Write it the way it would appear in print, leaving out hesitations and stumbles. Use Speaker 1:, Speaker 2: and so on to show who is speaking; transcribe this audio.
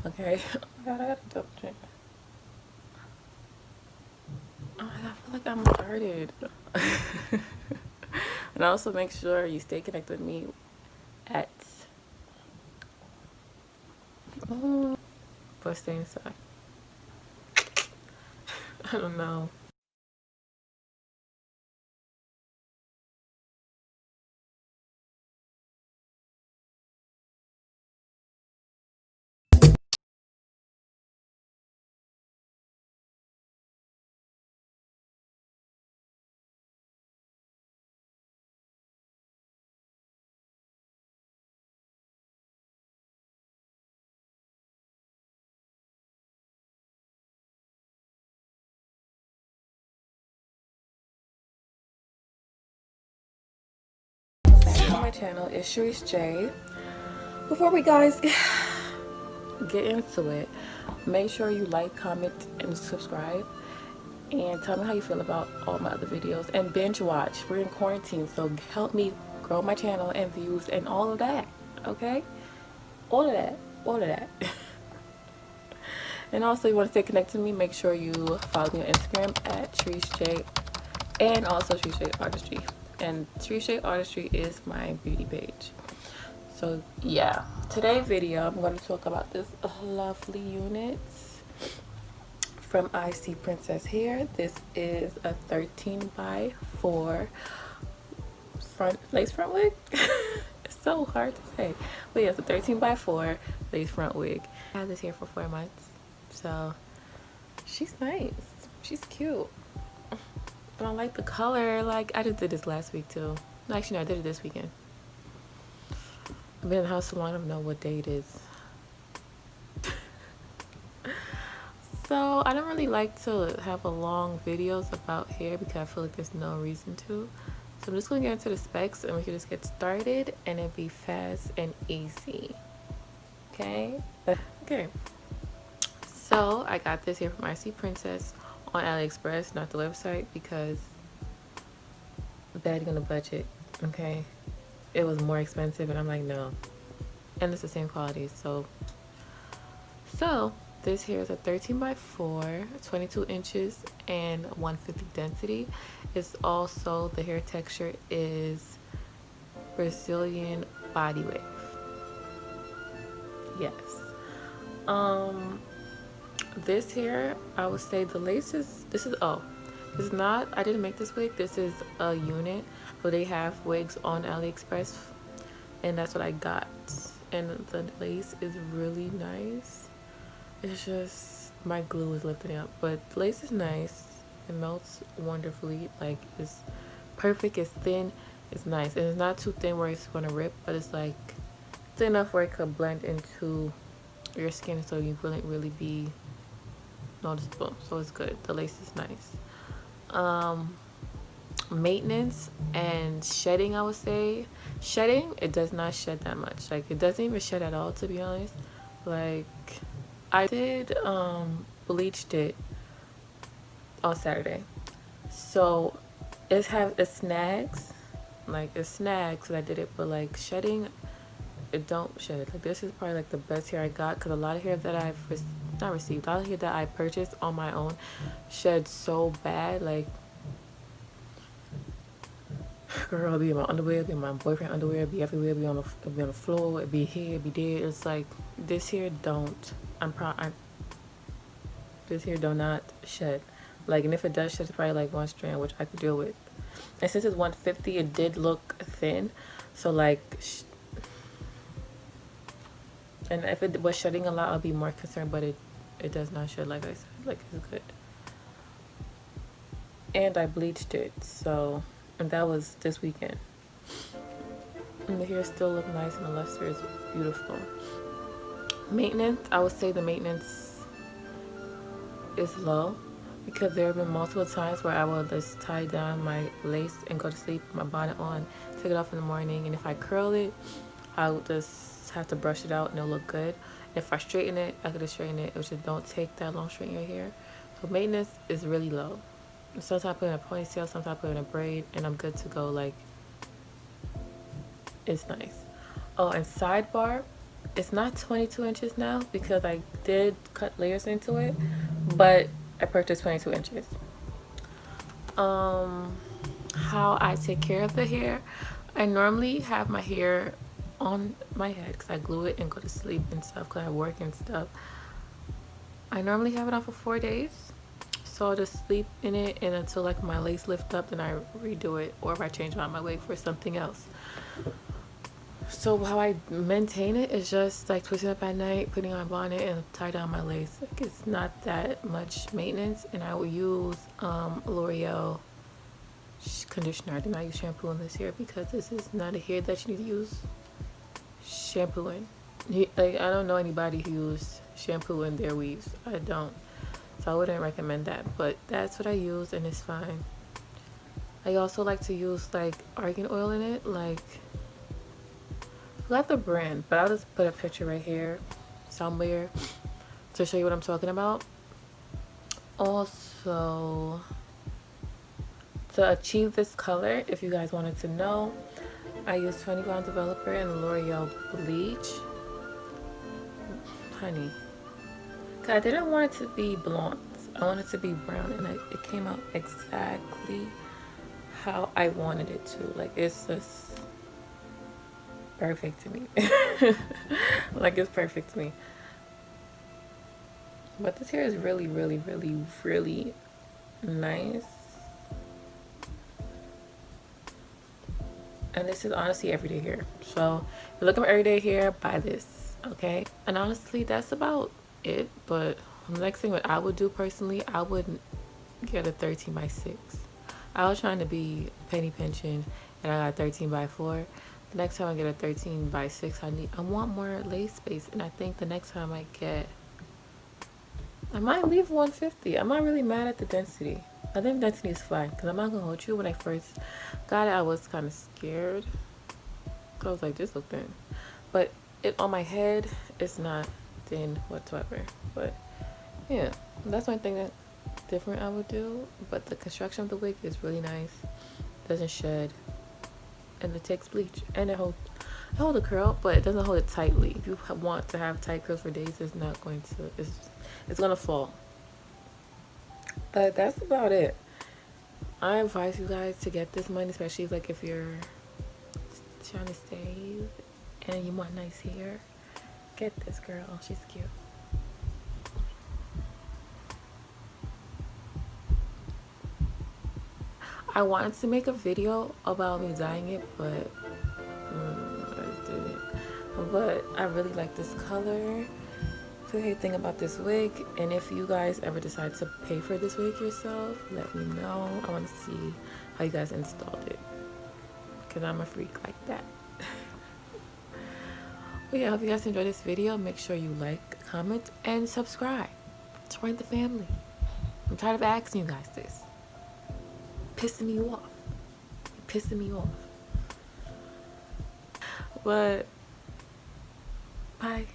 Speaker 1: Okay. Oh my god, I gotta double check. Oh my god, I feel like I'm retarded. And also make sure you stay connected with me at but stay inside. I don't know. Back on my channel is Sherice J. Before we guys get into it, make sure you like, comment, and subscribe. And tell me how you feel about all my other videos. And binge watch. We're in quarantine, so help me grow my channel and views and all of that. Okay? All of that. All of that. And also, you want to stay connected to me, make sure you follow me on Instagram at ShericeJ and also ShericeJ Artistry. And ShericeJ Artistry is my beauty page. So yeah, today's video I'm going to talk about this lovely unit from Isee Princess Hair. This is a 13 by 4 lace front wig. It's so hard to say, but yeah, it's a 13 by 4 lace front wig. I had this here for 4 months, so she's nice, she's cute, but I like the color. Like, I just did this last week too. No, actually no, I did it this weekend. I've been in the house so long, I don't know what day it is. So I don't really like to have a long videos about hair because I feel like there's no reason to. So I'm just going to get into the specs and we can just get started and it'll be fast and easy. Okay? Okay. So I got this here from Isee Princess on AliExpress, not the website, because betting on the budget. Okay? It was more expensive and I'm like, no. And it's the same quality. So this here is a 13 by 4, 22 inches and 150 density. It's also, the hair texture is Brazilian body wave. Yes. This here, I would say the laces, this is not, I didn't make this wig, this is a unit. So they have wigs on AliExpress and that's what I got. And the lace is really nice. It's just my glue is lifting up, but the lace is nice. It melts wonderfully. Like, it's perfect, it's thin, it's nice, and it's not too thin where it's gonna rip, but it's like thin enough where it could blend into your skin so you wouldn't really be noticeable. So it's good. The lace is nice. Maintenance and shedding, I would say shedding, it does not shed that much. Like, it doesn't even shed at all, to be honest. Like, I did bleached it on Saturday, so it snags. Like, it snags because I did it, but like shedding, it don't shed. Like, this is probably like the best hair I got, because a lot of hair that I've not received, a lot of hair that I purchased on my own shed so bad. Like, girl, it'd be in my underwear, it'd be in my boyfriend underwear, it'd be everywhere, it'd be on the floor, it'd be here, it'd be there. It's like, this here don't. This here do not shed. Like, and if it does shed, it's probably like one strand, which I could deal with. And since it's 150, it did look thin. So like, and if it was shedding a lot, I'll be more concerned. But it does not shed, like I said. Like, it's good. And I bleached it, so, and that was this weekend. And the hair still look nice, and the luster is beautiful. Maintenance, I would say the maintenance is low, because there have been multiple times where I will just tie down my lace and go to sleep with my bonnet on, take it off in the morning, and if I curl it, I'll just have to brush it out and it'll look good. If I straighten it, I could just straighten it. It just don't take that long straighten your hair. So maintenance is really low. Sometimes I put in a ponytail, sometimes I put in a braid, and I'm good to go. Like, it's nice. Oh, and sidebar, It's not 22 inches now because I did cut layers into it, but I purchased 22 inches. How I take care of the hair, I normally have my hair on my head because I glue it and go to sleep and stuff because I work and stuff. I normally have it on for 4 days, so I'll just sleep in it and until like my lace lift up, then I redo it, or if I change out my wig for something else. So how I maintain it is just like twisting up at night, putting on a bonnet, and tie down my lace. Like, it's not that much maintenance, and I will use L'Oreal conditioner. I do not use shampoo in this hair because this is not a hair that you need to use shampoo in. Like, I don't know anybody who uses shampoo in their weaves. I don't, so I wouldn't recommend that, but that's what I use and it's fine. I also like to use like argan oil in it, like, I forgot the brand, but I'll just put a picture right here somewhere to show you what I'm talking about. Also, to achieve this color, if you guys wanted to know, I use 20 Pound Developer and L'Oreal Bleach. Honey, cause I didn't want it to be blonde. I wanted it to be brown, and it came out exactly how I wanted it to. Like, it's just perfect to me. Like, it's perfect to me. But this hair is really, really, really, really nice. And this is honestly everyday hair. So if you're looking for everyday hair, buy this, okay? And honestly, that's about it. But the next thing what I would do personally, I would get a 13 by 6. I was trying to be penny pinching, and I got 13 by 4. The next time I get a 13 by 6, I want more lace space, and I think the next time I might leave 150. I'm not really mad at the density. I think density is fine, because I'm not gonna hold you. When I first got it, I was kind of scared. I was like, this look thin, but it on my head, it's not thin whatsoever. But yeah, that's one thing that different I would do. But the construction of the wig is really nice. Doesn't shed, and it takes bleach, and it holds a curl, but it doesn't hold it tightly. If you want to have tight curls for days, it's not going to. It's gonna fall. But that's about it. I advise you guys to get this money, especially like if you're trying to save and you want nice hair. Get this girl. She's cute. I wanted to make a video about me dyeing it, but I didn't. But I really like this color. Feel anything about this wig, and if you guys ever decide to pay for this wig yourself, let me know. I want to see how you guys installed it, because I'm a freak like that. But yeah, I hope you guys enjoyed this video. Make sure you like, comment, and subscribe. Join the family. I'm tired of asking you guys this. Pissing me off. You're pissing me off. But bye.